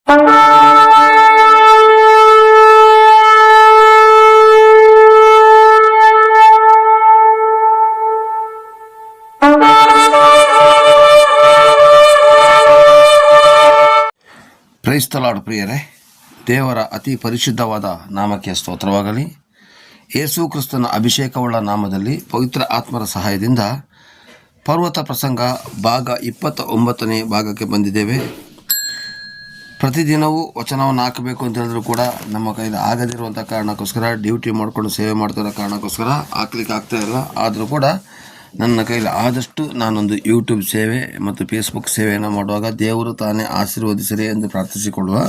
Praise the lord ಪ್ರಿಯರೇ, ದೇವರ ಅತಿ ಪರಿಶುದ್ಧವಾದ ನಾಮಕ್ಕೆ ಸ್ತೋತ್ರವಾಗಲಿ. ಯೇಸು ಕ್ರಿಸ್ತನ ಅಭಿಷೇಕವುಳ್ಳ ನಾಮದಲ್ಲಿ ಪವಿತ್ರ ಆತ್ಮರ ಸಹಾಯದಿಂದ ಪರ್ವತ ಪ್ರಸಂಗ ಭಾಗ 29ನೇ ಭಾಗಕ್ಕೆ ಬಂದಿದ್ದೇವೆ. ಪ್ರತಿದಿನವೂ ವಚನವನ್ನು ಹಾಕಬೇಕು ಅಂತ ಹೇಳಿದ್ರು ಕೂಡ ನಮ್ಮ ಕೈಲಿ ಆಗದಿರುವಂಥ ಕಾರಣಕ್ಕೋಸ್ಕರ, ಡ್ಯೂಟಿ ಮಾಡಿಕೊಂಡು ಸೇವೆ ಮಾಡ್ತಿರೋ ಕಾರಣಕ್ಕೋಸ್ಕರ ಹಾಕ್ಲಿಕ್ಕೆ ಆಗ್ತಾ ಇಲ್ಲ. ಆದರೂ ಕೂಡ ನನ್ನ ಕೈಲಿ ಆದಷ್ಟು ನಾನೊಂದು ಯೂಟ್ಯೂಬ್ ಸೇವೆ ಮತ್ತು ಫೇಸ್ಬುಕ್ ಸೇವೆಯನ್ನು ಮಾಡುವಾಗ ದೇವರು ತಾನೇ ಆಶೀರ್ವದಿಸಲಿ ಎಂದು ಪ್ರಾರ್ಥಿಸಿಕೊಳ್ಳುವ.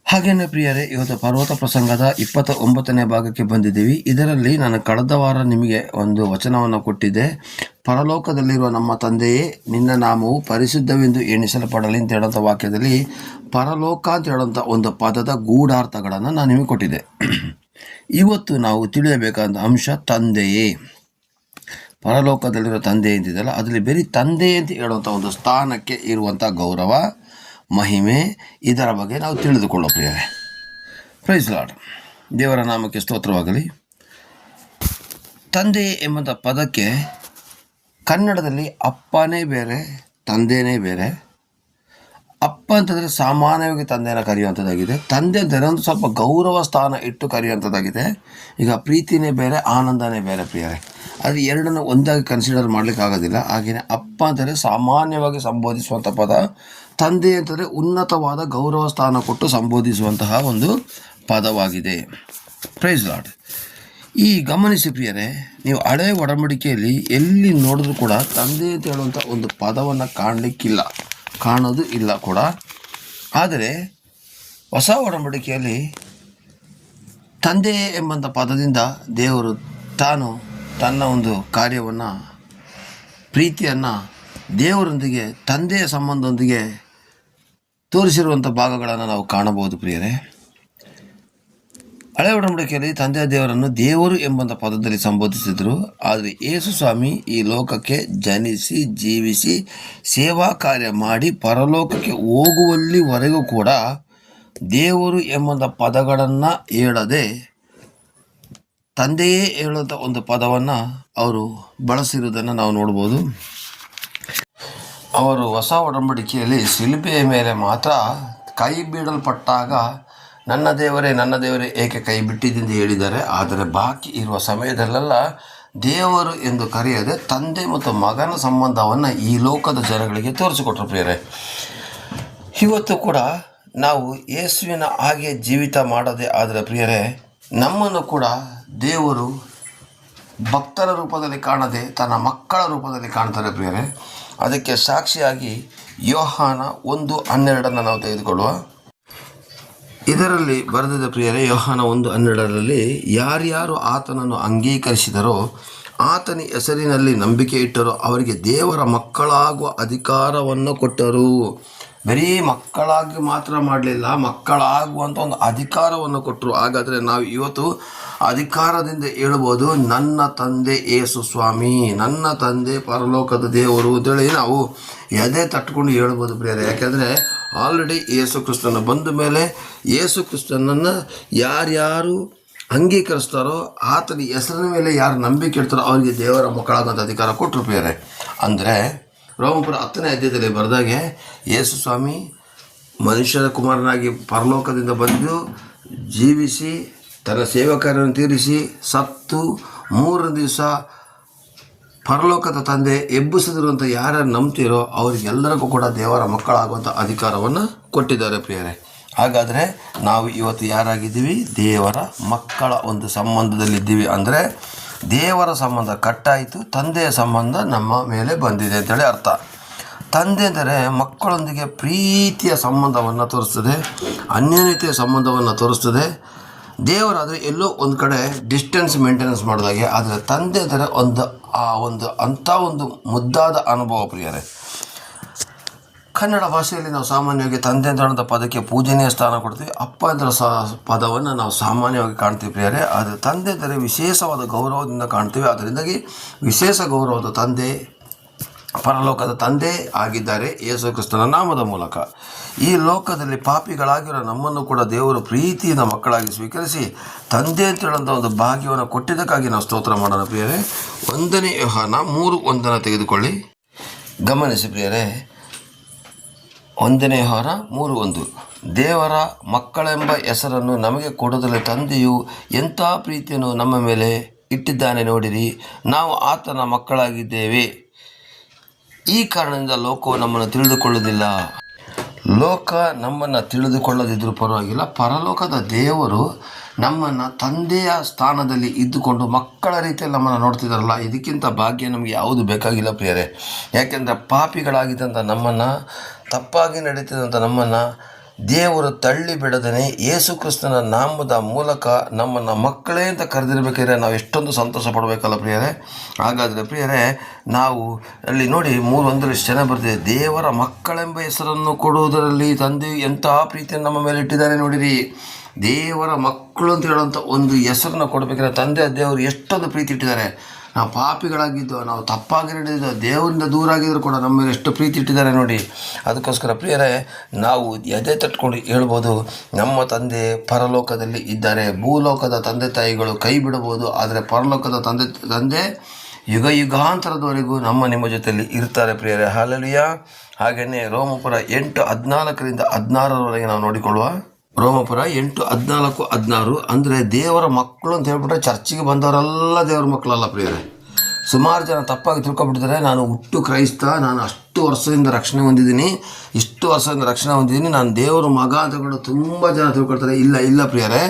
ಹಾಗೆಯೇ ಪ್ರಿಯರೇ, ಇವತ್ತು ಪರ್ವತ ಪ್ರಸಂಗದ 29ನೇ ಭಾಗಕ್ಕೆ ಬಂದಿದ್ದೀವಿ. ಇದರಲ್ಲಿ ನಾನು ಕಳೆದ ವಾರ ನಿಮಗೆ ಒಂದು ವಚನವನ್ನು ಕೊಟ್ಟಿದ್ದೆ. ಪರಲೋಕದಲ್ಲಿರುವ ನಮ್ಮ ತಂದೆಯೇ, ನಿನ್ನ ನಾಮವು ಪರಿಶುದ್ಧವೆಂದು ಎಣಿಸಲ್ಪಡಲಿ ಅಂತ ಹೇಳೋಂಥ ವಾಕ್ಯದಲ್ಲಿ ಪರಲೋಕ ಅಂತ ಹೇಳೋಂಥ ಒಂದು ಪದದ ಗೂಢಾರ್ಥಗಳನ್ನು ನಾನು ನಿಮಗೆ ಕೊಟ್ಟಿದ್ದೆ. ಇವತ್ತು ನಾವು ತಿಳಿಯಬೇಕಾದ ಅಂಶ ತಂದೆಯೇ. ಪರಲೋಕದಲ್ಲಿರೋ ತಂದೆ ಅಂತಿದೆಯಲ್ಲ, ಅದರಲ್ಲಿ ಬರೀ ತಂದೆ ಅಂತ ಹೇಳುವಂಥ ಒಂದು ಸ್ಥಾನಕ್ಕೆ ಇರುವಂಥ ಗೌರವ, ಮಹಿಮೆ, ಇದರ ಬಗ್ಗೆ ನಾವು ತಿಳಿದುಕೊಳ್ಳೋ ಪ್ರಿಯರೇ. ಪ್ರೈಸ್ ಲಾರ್ಡ್, ದೇವರ ನಾಮಕ್ಕೆ ಸ್ತೋತ್ರವಾಗಲಿ. ತಂದೆ ಎಂಬಂಥ ಪದಕ್ಕೆ ಕನ್ನಡದಲ್ಲಿ ಅಪ್ಪನೇ ಬೇರೆ, ತಂದೆಯೇ ಬೇರೆ. ಅಪ್ಪ ಅಂತಂದರೆ ಸಾಮಾನ್ಯವಾಗಿ ತಂದೆಯನ್ನು ಕರೆಯುವಂಥದ್ದಾಗಿದೆ. ತಂದೆ ಅಂದರೆ ಒಂದು ಸ್ವಲ್ಪ ಗೌರವ ಸ್ಥಾನ ಇಟ್ಟು ಕರೆಯುವಂಥದ್ದಾಗಿದೆ. ಈಗ ಪ್ರೀತಿನೇ ಬೇರೆ, ಆನಂದನೇ ಬೇರೆ ಪ್ರಿಯರೇ. ಅದು ಎರಡನ್ನು ಒಂದಾಗಿ ಕನ್ಸಿಡರ್ ಮಾಡಲಿಕ್ಕೆ ಆಗೋದಿಲ್ಲ. ಹಾಗೆಯೇ ಅಪ್ಪ ಅಂತಂದರೆ ಸಾಮಾನ್ಯವಾಗಿ ಸಂಬೋಧಿಸುವಂಥ ಪದ, ತಂದೆ ಅಂತಂದರೆ ಉನ್ನತವಾದ ಗೌರವ ಸ್ಥಾನ ಕೊಟ್ಟು ಸಂಬೋಧಿಸುವಂತಹ ಒಂದು ಪದವಾಗಿದೆ. Praise Lord. ಈ ಗಮನಿಸಿ ಪ್ರಿಯರೇ, ನೀವು ಹಳೆಯ ಒಡಂಬಡಿಕೆಯಲ್ಲಿ ಎಲ್ಲಿ ನೋಡಿದ್ರೂ ಕೂಡ ತಂದೆ ಅಂತ ಹೇಳುವಂಥ ಒಂದು ಪದವನ್ನು ಕಾಣೋದು ಇಲ್ಲ ಕೂಡ. ಆದರೆ ಹೊಸ ಒಡಂಬಡಿಕೆಯಲ್ಲಿ ತಂದೆ ಎಂಬಂಥ ಪದದಿಂದ ದೇವರು ತಾನು ತನ್ನ ಒಂದು ಕಾರ್ಯವನ್ನು, ಪ್ರೀತಿಯನ್ನು ದೇವರೊಂದಿಗೆ, ತಂದೆಯ ಸಂಬಂಧದೊಂದಿಗೆ ತೋರಿಸಿರುವಂಥ ಭಾಗಗಳನ್ನು ನಾವು ಕಾಣಬಹುದು ಪ್ರಿಯರೇ. ಹಳೆ ಒಡಂಬಡಿಕೆಯಲ್ಲಿ ತಂದೆಯ ದೇವರನ್ನು ದೇವರು ಎಂಬಂಥ ಪದದಲ್ಲಿ ಸಂಬೋಧಿಸಿದರು. ಆದರೆ ಯೇಸು ಸ್ವಾಮಿ ಈ ಲೋಕಕ್ಕೆ ಜನಿಸಿ, ಜೀವಿಸಿ, ಸೇವಾ ಕಾರ್ಯ ಮಾಡಿ ಪರಲೋಕಕ್ಕೆ ಹೋಗುವಲ್ಲಿವರೆಗೂ ಕೂಡ ದೇವರು ಎಂಬಂಥ ಪದಗಳನ್ನು ಹೇಳದೆ ತಂದೆಯೇ ಹೇಳುವಂಥ ಒಂದು ಪದವನ್ನು ಅವರು ಬಳಸಿರುವುದನ್ನು ನಾವು ನೋಡ್ಬೋದು. ಅವರು ಹೊಸ ಒಡಂಬಡಿಕೆಯಲ್ಲಿ ಶಿಲುಬೆಯ ಮೇಲೆ ಮಾತ್ರ ಕೈ ಬಿಡಲ್ಪಟ್ಟಾಗ ನನ್ನ ದೇವರೇ ಏಕೆ ಕೈ ಬಿಟ್ಟಿದ್ದೆಂದು ಹೇಳಿದ್ದಾರೆ. ಆದರೆ ಬಾಕಿ ಇರುವ ಸಮಯದಲ್ಲೆಲ್ಲ ದೇವರು ಎಂದು ಕರೆಯದೆ ತಂದೆ ಮತ್ತು ಮಗನ ಸಂಬಂಧವನ್ನು ಈ ಲೋಕದ ಜನಗಳಿಗೆ ತೋರಿಸಿಕೊಟ್ರು ಪ್ರಿಯರೇ. ಇವತ್ತು ಕೂಡ ನಾವು ಯೇಸುವಿನ ಹಾಗೆ ಜೀವಿತ ಮಾಡದೆ ಆದರೆ ಪ್ರಿಯರೇ, ನಮ್ಮನ್ನು ಕೂಡ ದೇವರು ಭಕ್ತರ ರೂಪದಲ್ಲಿ ಕಾಣದೆ ತನ್ನ ಮಕ್ಕಳ ರೂಪದಲ್ಲಿ ಕಾಣ್ತಾರೆ ಪ್ರಿಯರೇ. ಅದಕ್ಕೆ ಸಾಕ್ಷಿಯಾಗಿ ಯೋಹಾನ 1:12 ನಾವು ತೆಗೆದುಕೊಳ್ಳುವ. ಇದರಲ್ಲಿ ಬರೆದಿದ್ದ ಪ್ರಿಯರೇ, ಯೋಹಾನ 1:12 ಯಾರ್ಯಾರು ಆತನನ್ನು ಅಂಗೀಕರಿಸಿದರೋ, ಆತನ ಹೆಸರಿನಲ್ಲಿ ನಂಬಿಕೆ ಇಟ್ಟರೋ ಅವರಿಗೆ ದೇವರ ಮಕ್ಕಳಾಗುವ ಅಧಿಕಾರವನ್ನು ಕೊಟ್ಟರು. ಬರೀ ಮಕ್ಕಳಾಗಿ ಮಾತ್ರ ಮಾಡಲಿಲ್ಲ, ಮಕ್ಕಳಾಗುವಂಥ ಒಂದು ಅಧಿಕಾರವನ್ನು ಕೊಟ್ಟರು. ಹಾಗಾದರೆ ನಾವು ಇವತ್ತು ಅಧಿಕಾರದಿಂದ ಹೇಳ್ಬೋದು, ನನ್ನ ತಂದೆ ಯೇಸು ಸ್ವಾಮಿ, ನನ್ನ ತಂದೆ ಪರಲೋಕದ ದೇವರು ಅಂತೇಳಿ ನಾವು ಎದೆ ತಟ್ಕೊಂಡು ಹೇಳ್ಬೋದು ಪ್ರಿಯರೇ. ಯಾಕೆಂದರೆ ಆಲ್ರೆಡಿ ಯೇಸು ಕ್ರಿಸ್ತನ ಬಂದ ಮೇಲೆ ಯೇಸು ಕ್ರಿಸ್ತನನ್ನು ಯಾರ್ಯಾರು ಅಂಗೀಕರಿಸ್ತಾರೋ, ಆತನ ಹೆಸರಿನ ಮೇಲೆ ಯಾರು ನಂಬಿಕೆ ಇಡ್ತಾರೋ ಅವರಿಗೆ ದೇವರ ಮಕ್ಕಳಾಗುವಂಥ ಅಧಿಕಾರ ಕೊಟ್ಟರು ಪ್ರಿಯರೇ. ಅಂದರೆ ರೋಮಪುರ 10ನೇ ಅಧ್ಯಾಯದಲ್ಲಿ ಬರೆದಾಗೆ ಯೇಸು ಸ್ವಾಮಿ ಮನುಷ್ಯರ ಕುಮಾರನಾಗಿ ಪರಲೋಕದಿಂದ ಬಂದು ಜೀವಿಸಿ ತನ್ನ ಸೇವಕರನ್ನು ತೀರಿಸಿ ಸತ್ತು 3 ದಿವಸ ಪರಲೋಕದ ತಂದೆ ಎಬ್ಬಿಸಿದಿರುವಂಥ ಯಾರ್ಯಾರು ನಂಬ್ತೀರೋ ಅವರಿಗೆಲ್ಲರಿಗೂ ಕೂಡ ದೇವರ ಮಕ್ಕಳಾಗುವಂಥ ಅಧಿಕಾರವನ್ನು ಕೊಟ್ಟಿದ್ದಾರೆ ಪ್ರಿಯರೇ. ಹಾಗಾದರೆ ನಾವು ಇವತ್ತು ಯಾರಾಗಿದ್ದೀವಿ? ದೇವರ ಮಕ್ಕಳ ಒಂದು ಸಂಬಂಧದಲ್ಲಿದ್ದೀವಿ. ಅಂದರೆ ದೇವರ ಸಂಬಂಧ ಕಟ್ಟಾಯಿತು, ತಂದೆಯ ಸಂಬಂಧ ನಮ್ಮ ಮೇಲೆ ಬಂದಿದೆ ಅಂತೇಳಿ ಅರ್ಥ. ತಂದೆ ಅಂದರೆ ಮಕ್ಕಳೊಂದಿಗೆ ಪ್ರೀತಿಯ ಸಂಬಂಧವನ್ನು ತೋರಿಸ್ತದೆ, ಅನ್ಯೋನ್ಯತೆಯ ಸಂಬಂಧವನ್ನು ತೋರಿಸ್ತದೆ. ದೇವರಾದರೆ ಎಲ್ಲೋ ಒಂದು ಕಡೆ ಡಿಸ್ಟೆನ್ಸ್ ಮೇಂಟೆನೆನ್ಸ್ ಮಾಡಿದಾಗೆ. ಆದರೆ ತಂದೆ ಅಂದರೆ ಅಂಥ ಒಂದು ಮುದ್ದಾದ ಅನುಭವ ಪ್ರಿಯರೇ. ಕನ್ನಡ ಭಾಷೆಯಲ್ಲಿ ನಾವು ಸಾಮಾನ್ಯವಾಗಿ ತಂದೆ ಅಂತ ಪದಕ್ಕೆ ಪೂಜನೀಯ ಸ್ಥಾನ ಕೊಡ್ತೀವಿ. ಅಪ್ಪ ಅಂತ ಪದವನ್ನು ನಾವು ಸಾಮಾನ್ಯವಾಗಿ ಕಾಣ್ತೀವಿ ಪ್ರಿಯರೇ. ಆದರೆ ತಂದೆ ಅಂದರೆ ವಿಶೇಷವಾದ ಗೌರವದಿಂದ ಕಾಣ್ತೀವಿ. ಅದರಿಂದಾಗಿ ವಿಶೇಷ ಗೌರವದ ತಂದೆ ಪರಲೋಕದ ತಂದೆ ಆಗಿದ್ದಾರೆ ಯೇಸು ಕ್ರಿಸ್ತನ ನಾಮದ ಮೂಲಕ. ಈ ಲೋಕದಲ್ಲಿ ಪಾಪಿಗಳಾಗಿರೋ ನಮ್ಮನ್ನು ಕೂಡ ದೇವರು ಪ್ರೀತಿಯಿಂದ ಮಕ್ಕಳಾಗಿ ಸ್ವೀಕರಿಸಿ ತಂದೆ ಅಂತ ಹೇಳುವಂಥ ಒಂದು ಭಾಗ್ಯವನ್ನು ಕೊಟ್ಟಿದ್ದಕ್ಕಾಗಿ ನಾವು ಸ್ತೋತ್ರ ಮಾಡೋಣ ಪ್ರಿಯರೇ. 1 ಯೋಹಾನ 3:1 ತೆಗೆದುಕೊಳ್ಳಿ, ಗಮನಿಸಿ ಪ್ರಿಯರೇ. 1 ಯೋಹಾನ 3:1 ದೇವರ ಮಕ್ಕಳೆಂಬ ಹೆಸರನ್ನು ನಮಗೆ ಕೊಡುವುದರಲ್ಲಿ ತಂದೆಯು ಎಂಥ ಪ್ರೀತಿಯನ್ನು ನಮ್ಮ ಮೇಲೆ ಇಟ್ಟಿದ್ದಾನೆ ನೋಡಿರಿ, ನಾವು ಆತನ ಮಕ್ಕಳಾಗಿದ್ದೇವೆ. ಈ ಕಾರಣದಿಂದ ಲೋಕವು ನಮ್ಮನ್ನು ತಿಳಿದುಕೊಳ್ಳುವುದಿಲ್ಲ. ಲೋಕ ನಮ್ಮನ್ನು ತಿಳಿದುಕೊಳ್ಳದಿದ್ದರೂ ಪರವಾಗಿಲ್ಲ, ಪರಲೋಕದ ದೇವರು ನಮ್ಮನ್ನು ತಂದೆಯ ಸ್ಥಾನದಲ್ಲಿ ಇದ್ದುಕೊಂಡು ಮಕ್ಕಳ ರೀತಿಯಲ್ಲಿ ನಮ್ಮನ್ನು ನೋಡ್ತಿದ್ದಾರಲ್ಲ, ಇದಕ್ಕಿಂತ ಭಾಗ್ಯ ನಮಗೆ ಯಾವುದು ಬೇಕಾಗಿಲ್ಲ ಪ್ರಿಯರೇ. ಯಾಕೆಂದರೆ ಪಾಪಿಗಳಾಗಿದ್ದಂಥ ನಮ್ಮನ್ನು, ತಪ್ಪಾಗಿ ನಡೀತಿದ್ದಂಥ ನಮ್ಮನ್ನು ದೇವರು ತಳ್ಳಿ ಬಿಡದೇ ಯೇಸು ಕ್ರಿಸ್ತನ ನಾಮದ ಮೂಲಕ ನಮ್ಮನ್ನು ಮಕ್ಕಳೇ ಅಂತ ಕರೆದಿರಬೇಕಾದ್ರೆ ನಾವು ಎಷ್ಟೊಂದು ಸಂತೋಷ ಪಡಬೇಕಲ್ಲ ಪ್ರಿಯರೇ. ಹಾಗಾದರೆ ಪ್ರಿಯರೇ, ನಾವು ಅಲ್ಲಿ ನೋಡಿ 3:1 ಚೆನ್ನಾಗಿ ಬರ್ತಿದೆ, ದೇವರ ಮಕ್ಕಳೆಂಬ ಹೆಸರನ್ನು ಕೊಡುವುದರಲ್ಲಿ ತಂದೆಯು ಎಂತಹ ಪ್ರೀತಿಯನ್ನು ನಮ್ಮ ಮೇಲೆ ಇಟ್ಟಿದ್ದಾರೆ ನೋಡಿರಿ. ದೇವರ ಮಕ್ಕಳು ಅಂತ ಹೇಳುವಂಥ ಒಂದು ಹೆಸರನ್ನು ಕೊಡಬೇಕಾದ್ರೆ ತಂದೆ ದೇವರು ಎಷ್ಟೊಂದು ಪ್ರೀತಿ ಇಟ್ಟಿದ್ದಾರೆ. ನಾವು ಪಾಪಿಗಳಾಗಿದ್ದೋ, ನಾವು ತಪ್ಪಾಗಿ ನಡೆದಿದ್ದೋ, ದೇವರಿಂದ ದೂರ ಆಗಿದ್ದರೂ ಕೂಡ ನಮ್ಮ ಮೇಲೆ ಎಷ್ಟು ಪ್ರೀತಿ ಇಟ್ಟಿದ್ದಾರೆ ನೋಡಿ. ಅದಕ್ಕೋಸ್ಕರ ಪ್ರಿಯರೇ, ನಾವು ಎದೆ ತಟ್ಕೊಂಡು ಹೇಳ್ಬೋದು, ನಮ್ಮ ತಂದೆ ಪರಲೋಕದಲ್ಲಿ ಇದ್ದಾರೆ. ಭೂಲೋಕದ ತಂದೆ ತಾಯಿಗಳು ಕೈ ಬಿಡಬಹುದು, ಆದರೆ ಪರಲೋಕದ ತಂದೆ ಯುಗ ಯುಗಾಂತರದವರೆಗೂ ನಿಮ್ಮ ಜೊತೆಯಲ್ಲಿ ಇರ್ತಾರೆ ಪ್ರಿಯರೇ. ಹಲ್ಲೆಲೂಯಾ. ಹಾಗೆಯೇ ರೋಮಪುರ 8:14-16 ನಾವು ನೋಡಿಕೊಳ್ಳುವ. ರೋಮಪುರ 8:14-16 ಅಂದರೆ ದೇವರ ಮಕ್ಕಳು ಅಂತ ಹೇಳ್ಬಿಟ್ರೆ ಚರ್ಚಿಗೆ ಬಂದವರೆಲ್ಲ ದೇವರ ಮಕ್ಕಳಲ್ಲ ಪ್ರಿಯರೇ. ಸುಮಾರು ಜನ ತಪ್ಪಾಗಿ ತಿಳ್ಕೊಬಿಟ್ಟಿದ್ದಾರೆ, ನಾನು ಹುಟ್ಟು ಕ್ರೈಸ್ತ, ನಾನು ಅಷ್ಟು ವರ್ಷದಿಂದ ರಕ್ಷಣೆ ಹೊಂದಿದ್ದೀನಿ, ನಾನು ದೇವರ ಮಗ ಅಂತ ತುಂಬ ಜನ ತಿಳ್ಕೊಳ್ತಾರೆ. ಇಲ್ಲ ಪ್ರಿಯರೇ,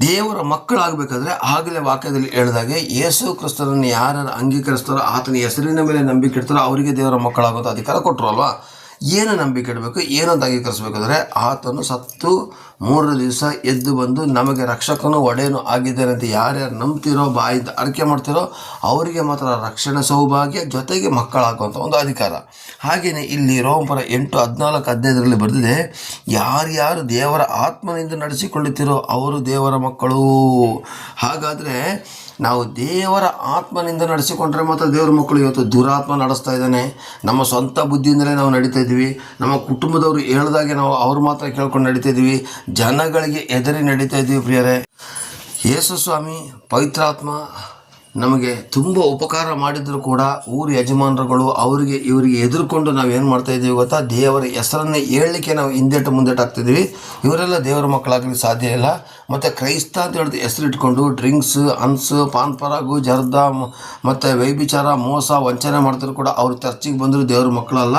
ದೇವರ ಮಕ್ಕಳಾಗಬೇಕಾದ್ರೆ ಆಗಲೇ ವಾಕ್ಯದಲ್ಲಿ ಹೇಳಿದಾಗೆ ಯೇಸು ಕ್ರಿಸ್ತನನ್ನು ಯಾರು ಅಂಗೀಕರಿಸ್ತಾರೋ, ಆತನ ಹೆಸರಿನ ಮೇಲೆ ನಂಬಿಕೆ ಇಡ್ತಾರೋ ಅವರಿಗೆ ದೇವರ ಮಕ್ಕಳಾಗೋದು ಅಧಿಕಾರ ಕೊಟ್ಟರು ಅಲ್ವಾ. ಏನು ನಂಬಿಕೆ ಇಡಬೇಕು, ಏನಂತ ಅಂಗೀಕರಿಸಬೇಕಾದ್ರೆ ಆತನು ಸತ್ತು 3 ದಿವಸ ಎದ್ದು ಬಂದು ನಮಗೆ ರಕ್ಷಕನು ಒಡೆಯನು ಆಗಿದ್ದಾನೆ ಅಂತ ಯಾರ್ಯಾರು ನಂಬ್ತಿರೋ, ಬಾಯಿಂದ ಅರಿಕೆ ಮಾಡ್ತಿರೋ ಅವರಿಗೆ ಮಾತ್ರ ರಕ್ಷಣೆ ಸೌಭಾಗ್ಯ, ಜೊತೆಗೆ ಮಕ್ಕಳಾಗುವಂಥ ಒಂದು ಅಧಿಕಾರ. ಹಾಗೆಯೇ ಇಲ್ಲಿ ರೋಮಪುರ 8:14-15 ಬರೆದಿದೆ, ಯಾರ್ಯಾರು ದೇವರ ಆತ್ಮನಿಂದ ನಡೆಸಿಕೊಳ್ಳುತ್ತೀರೋ ಅವರು ದೇವರ ಮಕ್ಕಳು. ಹಾಗಾದರೆ ನಾವು ದೇವರ ಆತ್ಮನಿಂದ ನಡೆಸಿಕೊಂಡ್ರೆ ಮಾತ್ರ ದೇವರ ಮಕ್ಕಳು. ಇವತ್ತು ದುರಾತ್ಮ ನಡೆಸ್ತಾ ಇದ್ದಾನೆ, ನಮ್ಮ ಸ್ವಂತ ಬುದ್ಧಿಯಿಂದಲೇ ನಾವು ನಡೀತಾ ಇದ್ವಿ, ನಮ್ಮ ಕುಟುಂಬದವರು ಹೇಳ್ದಾಗೆ ನಾವು ಅವ್ರು ಮಾತ್ರ ಕೇಳ್ಕೊಂಡು ನಡೀತಾ ಇದ್ವಿ, ಜನಗಳಿಗೆ ಎದುರಿ ನಡೀತಾ ಇದ್ವಿ ಪ್ರಿಯರೇ. ಯೇಸು ಸ್ವಾಮಿ ಪವಿತ್ರಾತ್ಮ ನಮಗೆ ತುಂಬ ಉಪಕಾರ ಮಾಡಿದರೂ ಕೂಡ ಊರು ಯಜಮಾನರುಗಳು ಇವರಿಗೆ ಎದುರುಕೊಂಡು ನಾವು ಏನು ಮಾಡ್ತಾಯಿದ್ದೀವಿ ಗೊತ್ತಾ, ದೇವರ ಹೆಸರನ್ನೇ ಹೇಳಲಿಕ್ಕೆ ನಾವು ಮುಂದೆಟ್ಟು ಆಗ್ತಿದ್ದೀವಿ. ಇವರೆಲ್ಲ ದೇವರ ಮಕ್ಕಳಾಗಲಿ ಸಾಧ್ಯ ಇಲ್ಲ. ಮತ್ತು ಕ್ರೈಸ್ತ ಅಂತ ಹೇಳಿದ್ರೆ ಹೆಸರಿಟ್ಕೊಂಡು ಡ್ರಿಂಕ್ಸ್, ಹನ್ಸ್, ಪಾನ್ ಪರಾಗು, ಜರ್ದ ಮತ್ತು ವೈಭಿಚಾರ, ಮೋಸ, ವಂಚನೆ ಮಾಡ್ತಿದ್ರು ಕೂಡ ಅವರು ಚರ್ಚಿಗೆ ಬಂದರೂ ದೇವರ ಮಕ್ಕಳಲ್ಲ.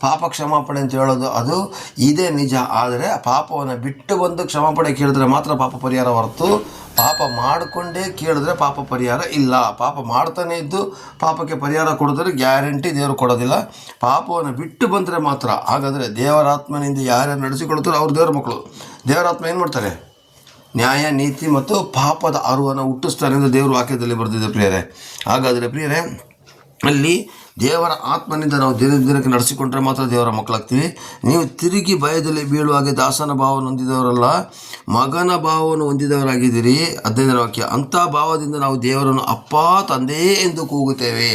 ಪಾಪ ಕ್ಷಮಾಪಣೆ ಅಂತ ಹೇಳೋದು ಅದು ಇದೇ ನಿಜ. ಆದರೆ ಪಾಪವನ್ನು ಬಿಟ್ಟು ಬಂದು ಕ್ಷಮಾಪಣೆ ಕೇಳಿದ್ರೆ ಮಾತ್ರ ಪಾಪ ಪರಿಹಾರ ಹೊರತು ಪಾಪ ಮಾಡಿಕೊಂಡೇ ಕೇಳಿದ್ರೆ ಪಾಪ ಪರಿಹಾರ ಇಲ್ಲ. ಪಾಪ ಮಾಡ್ತಾನೆ ಇದ್ದು ಪಾಪಕ್ಕೆ ಪರಿಹಾರ ಕೊಡಿದ್ರೆ ಗ್ಯಾರಂಟಿ ದೇವರು ಕೊಡೋದಿಲ್ಲ. ಪಾಪವನ್ನು ಬಿಟ್ಟು ಬಂದರೆ ಮಾತ್ರ. ಹಾಗಾದರೆ ದೇವರಾತ್ಮನಿಂದ ಯಾರ್ಯಾರು ನಡೆಸಿಕೊಳ್ತಾರೋ ಅವ್ರು ದೇವರ ಮಕ್ಕಳು. ದೇವರಾತ್ಮ ಏನು ಮಾಡ್ತಾರೆ, ನ್ಯಾಯ, ನೀತಿ ಮತ್ತು ಪಾಪದ ಅರಿವನ್ನು ಹುಟ್ಟಿಸ್ತಾರೆ ಎಂದು ದೇವರು ವಾಕ್ಯದಲ್ಲಿ ಬರೆದಿದೆ ಪ್ರಿಯರೇ. ಹಾಗಾದರೆ ಪ್ರಿಯರೇ, ಅಲ್ಲಿ ದೇವರ ಆತ್ಮನಿಂದ ನಾವು ದಿನಕ್ಕೆ ನಡೆಸಿಕೊಂಡ್ರೆ ಮಾತ್ರ ದೇವರ ಮಕ್ಕಳಾಗ್ತೀವಿ. ನೀವು ತಿರುಗಿ ಭಯದಲ್ಲಿ ಬೀಳುವಾಗೆ ದಾಸನ ಭಾವವನ್ನು ಹೊಂದಿದವರಲ್ಲ, ಮಗನ ಭಾವವನ್ನು ಹೊಂದಿದವರಾಗಿದ್ದೀರಿ. 15ನೇ ವಾಕ್ಯ, ಅಂಥ ಭಾವದಿಂದ ನಾವು ದೇವರನ್ನು ಅಪ್ಪ, ತಂದೆ ಎಂದು ಕೂಗುತ್ತೇವೆ.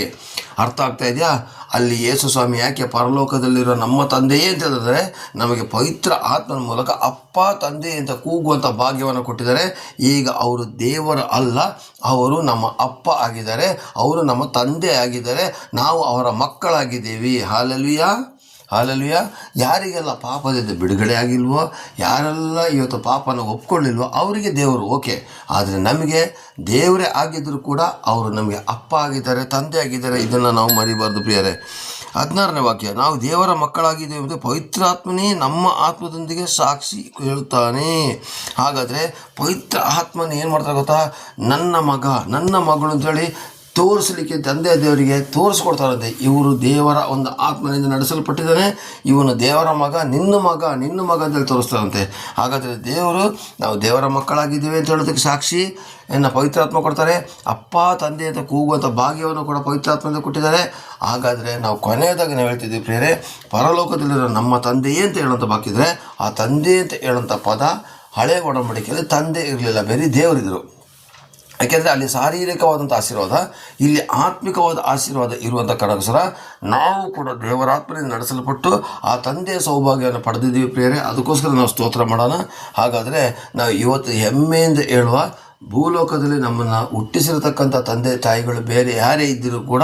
ಅರ್ಥ ಆಗ್ತಾ ಇದೆಯಾ? ಅಲ್ಲಿ ಯೇಸು ಸ್ವಾಮಿ ಯಾಕೆ ಪರಲೋಕದಲ್ಲಿರೋ ನಮ್ಮ ತಂದೆಯೇ ಅಂತ ಹೇಳಿದ್ರೆ ನಮಗೆ ಪವಿತ್ರ ಆತ್ಮನ ಮೂಲಕ ಅಪ್ಪ, ತಂದೆ ಅಂತ ಕೂಗುವಂಥ ಭಾಗ್ಯವನ್ನು ಕೊಟ್ಟಿದ್ದಾರೆ. ಈಗ ಅವರು ದೇವರು ಅಲ್ಲ, ಅವರು ನಮ್ಮ ಅಪ್ಪ ಆಗಿದ್ದಾರೆ, ಅವರು ನಮ್ಮ ತಂದೆ ಆಗಿದ್ದಾರೆ, ನಾವು ಅವರ ಮಕ್ಕಳಾಗಿದ್ದೀವಿ. Hallelujah, hallelujah. ಯಾರಿಗೆಲ್ಲ ಪಾಪದಿಂದ ಬಿಡುಗಡೆ ಆಗಿಲ್ವೋ, ಯಾರೆಲ್ಲ ಇವತ್ತು ಪಾಪನ ಒಪ್ಕೊಳ್ಳಿಲ್ವೋ ಅವರಿಗೆ ದೇವರು ಓಕೆ. ಆದರೆ ನಮಗೆ ದೇವರೇ ಆಗಿದ್ದರೂ ಕೂಡ ಅವರು ನಮಗೆ ಅಪ್ಪ ಆಗಿದ್ದಾರೆ, ತಂದೆ ಆಗಿದ್ದಾರೆ. ಇದನ್ನು ನಾವು ಮರಿಬಾರ್ದು ಪ್ರಿಯರೇ. 16ನೇ ವಾಕ್ಯ, ನಾವು ದೇವರ ಮಕ್ಕಳಾಗಿದ್ದೇವೆ ಎಂದು ಪವಿತ್ರಾತ್ಮನೇ ನಮ್ಮ ಆತ್ಮದೊಂದಿಗೆ ಸಾಕ್ಷಿ ಹೇಳುತ್ತಾನೆ. ಹಾಗಾದರೆ ಪವಿತ್ರ ಆತ್ಮನ ಏನು ಮಾಡ್ತಾರೆ ಗೊತ್ತಾ, ನನ್ನ ಮಗ, ನನ್ನ ಮಗಳು ಅಂತೇಳಿ ತೋರಿಸಲಿಕ್ಕೆ ತಂದೆ ದೇವರಿಗೆ ತೋರಿಸ್ಕೊಡ್ತಾರಂತೆ. ಇವರು ದೇವರ ಒಂದು ಆತ್ಮನಿಂದ ನಡೆಸಲ್ಪಟ್ಟಿದ್ದಾನೆ, ಇವನು ದೇವರ ಮಗ, ನಿನ್ನ ಮಗ ಅಂತೇಳಿ ತೋರಿಸ್ತಾರಂತೆ. ಹಾಗಾದರೆ ದೇವರು ನಾವು ದೇವರ ಮಕ್ಕಳಾಗಿದ್ದೇವೆ ಅಂತ ಹೇಳೋದಕ್ಕೆ ಸಾಕ್ಷಿ ಪವಿತ್ರಾತ್ಮ ಕೊಡ್ತಾರೆ. ಅಪ್ಪ, ತಂದೆ ಅಂತ ಕೂಗುವಂಥ ಭಾಗ್ಯವನ್ನು ಕೂಡ ಪವಿತ್ರಾತ್ಮದಿಂದ ಕೊಟ್ಟಿದ್ದಾರೆ. ಹಾಗಾದರೆ ನಾವು ಕೊನೆಯದಾಗಿ ನಾವು ಹೇಳ್ತಿದ್ದೀವಿ ಪ್ರಿಯರೇ, ಪರಲೋಕದಲ್ಲಿರೋ ನಮ್ಮ ತಂದೆಯೇ ಅಂತ ಹೇಳುವಂಥ ಬಾಕಿದ್ರೆ ಆ ತಂದೆ ಅಂತ ಹೇಳುವಂಥ ಪದ ಹಳೆಯ ಒಡಂಬಡಿಕೆಯಲ್ಲಿ ತಂದೆ ಇರಲಿಲ್ಲ, ಬೇರೆ ದೇವರಿದ್ದರು. ಯಾಕೆಂದರೆ ಅಲ್ಲಿ ಶಾರೀರಿಕವಾದಂಥ ಆಶೀರ್ವಾದ, ಇಲ್ಲಿ ಆತ್ಮಿಕವಾದ ಆಶೀರ್ವಾದ ಇರುವಂಥ ಕಾರಣಕ್ಕೋಸ್ಕರ ನಾವು ಕೂಡ ದೇವರಾತ್ಮನಿಂದ ನಡೆಸಲ್ಪಟ್ಟು ಆ ತಂದೆಯ ಸೌಭಾಗ್ಯವನ್ನು ಪಡೆದಿದ್ದೀವಿ ಪ್ರಿಯರೇ. ಅದಕ್ಕೋಸ್ಕರ ನಾವು ಸ್ತೋತ್ರ ಮಾಡೋಣ. ಹಾಗಾದರೆ ನಾವು ಇವತ್ತು ಹೆಮ್ಮೆಯಿಂದ ಹೇಳುವ, ಭೂಲೋಕದಲ್ಲಿ ನಮ್ಮನ್ನು ಹುಟ್ಟಿಸಿರತಕ್ಕಂಥ ತಂದೆ ತಾಯಿಗಳು ಬೇರೆ ಯಾರೇ ಇದ್ದರೂ ಕೂಡ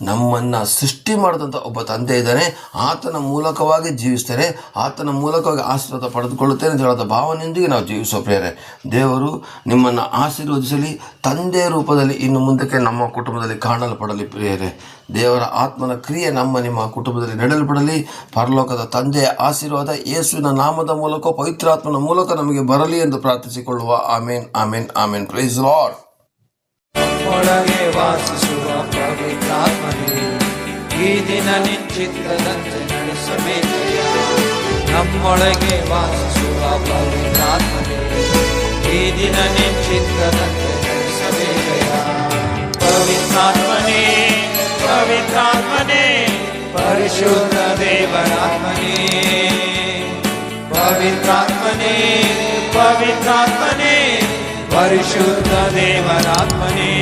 ನಮ್ಮನ್ನು ಸೃಷ್ಟಿ ಮಾಡಿದಂಥ ಒಬ್ಬ ತಂದೆ ಇದ್ದಾನೆ. ಆತನ ಮೂಲಕವಾಗಿ ಜೀವಿಸ್ತೇನೆ, ಆತನ ಮೂಲಕವಾಗಿ ಆಶೀರ್ವಾದ ಪಡೆದುಕೊಳ್ಳುತ್ತೇನೆ ಅಂತ ಹೇಳೋದ ಭಾವನೆಯೊಂದಿಗೆ ನಾವು ಜೀವಿಸೋ ಪ್ರಿಯರೇ. ದೇವರು ನಿಮ್ಮನ್ನು ಆಶೀರ್ವದಿಸಲಿ. ತಂದೆಯ ರೂಪದಲ್ಲಿ ಇನ್ನು ಮುಂದಕ್ಕೆ ನಮ್ಮ ಕುಟುಂಬದಲ್ಲಿ ಕಾಣಲ್ಪಡಲಿ ಪ್ರಿಯರೇ. ದೇವರ ಆತ್ಮನ ಕ್ರಿಯೆ ನಿಮ್ಮ ಕುಟುಂಬದಲ್ಲಿ ನಡೆಯಲ್ಪಡಲಿ. ಪರಲೋಕದ ತಂದೆಯ ಆಶೀರ್ವಾದ ಯೇಸುವಿನ ನಾಮದ ಮೂಲಕ ಪವಿತ್ರಾತ್ಮನ ಮೂಲಕ ನಮಗೆ ಬರಲಿ ಎಂದು ಪ್ರಾರ್ಥಿಸಿಕೊಳ್ಳುವ. ಆಮೇನ್, ಆಮೇನ್, ಆಮೇನ್. Price lord. ಒಳಗೆ ವಾಸಿಸುವ ಪವಿತ್ರಾತ್ಮನೇ, ಈ ದಿನ ನಿಶ್ಚಿತ್ತದಂತೆ ನಡೆಸಬೇಕಯ್ಯ. ನಮ್ಮೊಳಗೆ ವಾಸಿಸುವ ಪವಿತ್ರಾತ್ಮನೇ, ಈ ದಿನ ನಿಶ್ಚಿತ್ತದಂತೆ ನಡೆಸಬೇಕಯ್ಯ. ಪವಿತ್ರಾತ್ಮನೇ, ಪವಿತ್ರಾತ್ಮನೇ, ಪರಿಶುದ್ಧ ದೇವರಾತ್ಮನೇ, ಪವಿತ್ರಾತ್ಮನೇ, ಪವಿತ್ರಾತ್ಮನೇ, ಪರಿಶುದ್ಧ ದೇವರಾತ್ಮನೇ.